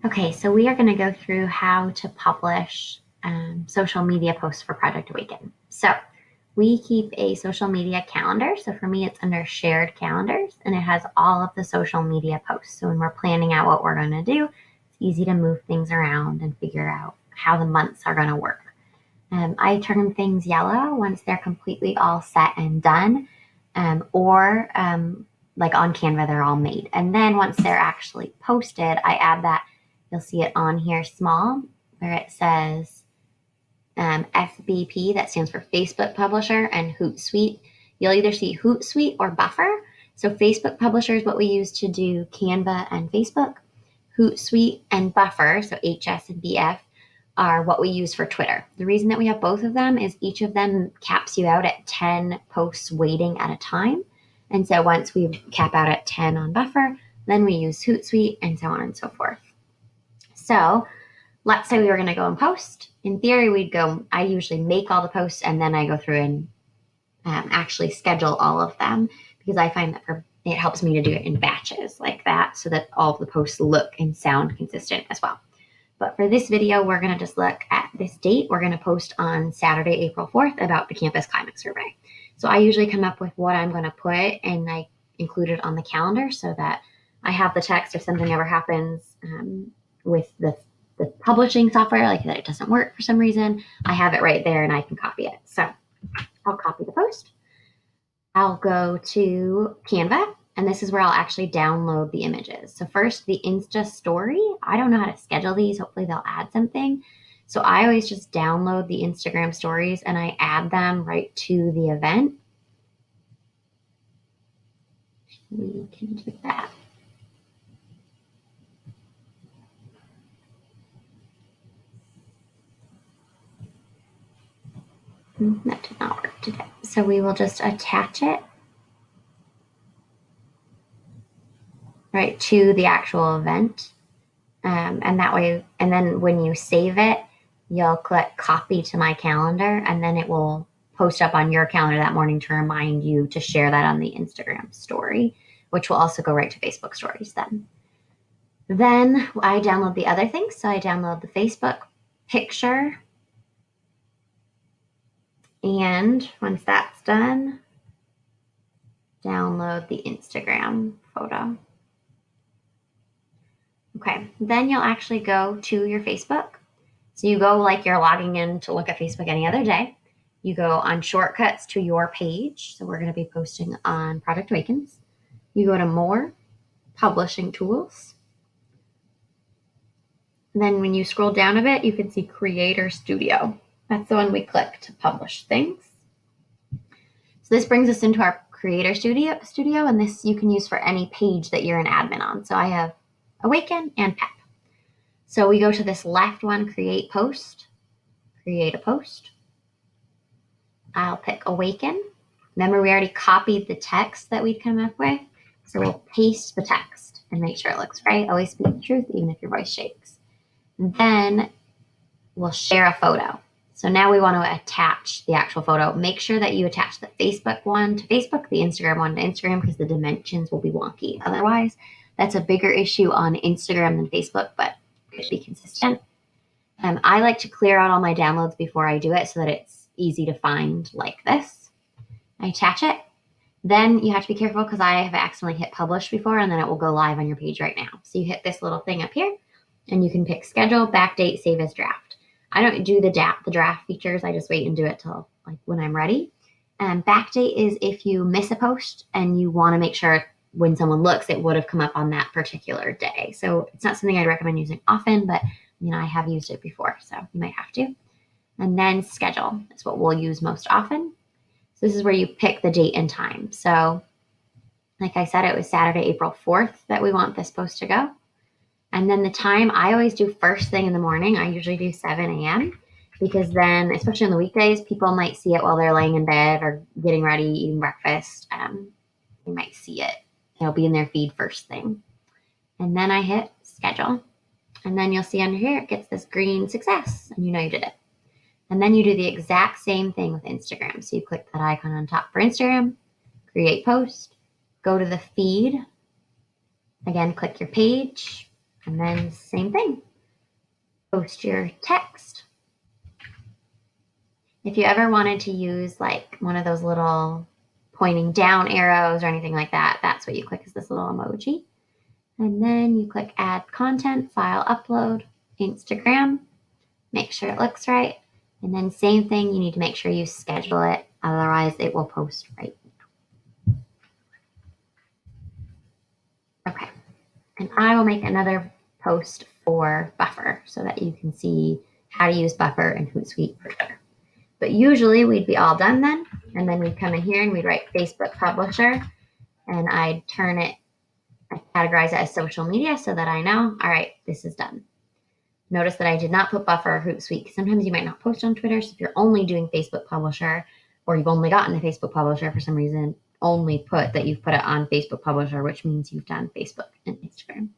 Okay, so we are going to go through how to publish social media posts for Project Awaken. So we keep a social media calendar. So for me, it's under shared calendars and it has all of the social media posts. So when we're planning out what we're going to do, it's easy to move things around and figure out how the months are going to work. I turn things yellow once they're completely all set and done, or like on Canva, they're all made. And then once they're actually posted, I add that. You'll see it on here small where it says FBP, that stands for Facebook Publisher, and Hootsuite. You'll either see Hootsuite or Buffer. So Facebook Publisher is what we use to do Canva and Facebook. Hootsuite and Buffer, so HS and BF, are what we use for Twitter. The reason that we have both of them is each of them caps you out at 10 posts waiting at a time. And so once we cap out at 10 on Buffer, then we use Hootsuite and so on and so forth. So let's say we were going to go and post. In theory, I usually make all the posts and then I go through and actually schedule all of them because I find that it helps me to do it in batches like that so that all of the posts look and sound consistent as well. But for this video, we're going to just look at this date. We're going to post on Saturday, April 4th about the campus climate survey. So I usually come up with what I'm going to put and I include it on the calendar so that I have the text if something ever happens with the publishing software, like that it doesn't work for some reason. I have it right there and I can copy it. So I'll copy the post. I'll go to Canva, and this is where I'll actually download the images. So first, the Insta story. I don't know how to schedule these. Hopefully they'll add something. So I always just download the Instagram stories and I add them right to the event. We can do that. That did not work today. So we will just attach it right to the actual event. And that way, and then when you save it, you'll click copy to my calendar and then it will post up on your calendar that morning to remind you to share that on the Instagram story, which will also go right to Facebook stories then. Then I download the other things. So I download the Facebook picture. And once that's done, download the Instagram photo. Okay, then you'll actually go to your Facebook. So you go like you're logging in to look at Facebook any other day. You go on shortcuts to your page. So we're going to be posting on Project Awakens. You go to More, Publishing Tools. And then when you scroll down a bit, you can see Creator Studio. That's the one we click to publish things. So this brings us into our Creator Studio, and this you can use for any page that you're an admin on. So I have Awaken and PEP. So we go to this left one, Create Post, create a post. I'll pick Awaken. Remember, we already copied the text that we'd come up with. So we'll paste the text and make sure it looks right. Always speak the truth, even if your voice shakes. Then we'll share a photo. So now we want to attach the actual photo. Make sure that you attach the Facebook one to Facebook, the Instagram one to Instagram, because the dimensions will be wonky. Otherwise, that's a bigger issue on Instagram than Facebook, but it should be consistent. I like to clear out all my downloads before I do it so that it's easy to find like this. I attach it. Then you have to be careful because I have accidentally hit publish before and then it will go live on your page right now. So you hit this little thing up here and you can pick schedule, backdate, save as draft. I don't do the draft features. I just wait and do it till like when I'm ready. Backdate is if you miss a post and you want to make sure when someone looks, it would have come up on that particular day. So it's not something I'd recommend using often, but I have used it before, so you might have to. And then schedule is what we'll use most often. So this is where you pick the date and time. So like I said, it was Saturday, April 4th that we want this post to go. And then the time, I always do first thing in the morning. I usually do 7 a.m. because then, especially on the weekdays, people might see it while they're laying in bed or getting ready, eating breakfast. They might see it. It'll be in their feed first thing. And then I hit schedule. And then you'll see under here, it gets this green success, and you know you did it. And then you do the exact same thing with Instagram. So you click that icon on top for Instagram, create post, go to the feed. Again, click your page, And then same thing, post your text. If you ever wanted to use like one of those little pointing down arrows or anything like that, that's what you click, is this little emoji. And then you click add content, file upload, Instagram, make sure it looks right. And then same thing, you need to make sure you schedule it, otherwise it will post right. Okay, and I will make another post for Buffer so that you can see how to use Buffer and Hootsuite for Twitter. But usually we'd be all done then, and then we'd come in here and we'd write Facebook Publisher, and I'd categorize it as social media so that I know, all right, this is done. Notice that I did not put Buffer or Hootsuite. Sometimes you might not post on Twitter, so if you're only doing Facebook Publisher, or you've only gotten a Facebook Publisher for some reason, only put that you've put it on Facebook Publisher, which means you've done Facebook and Instagram.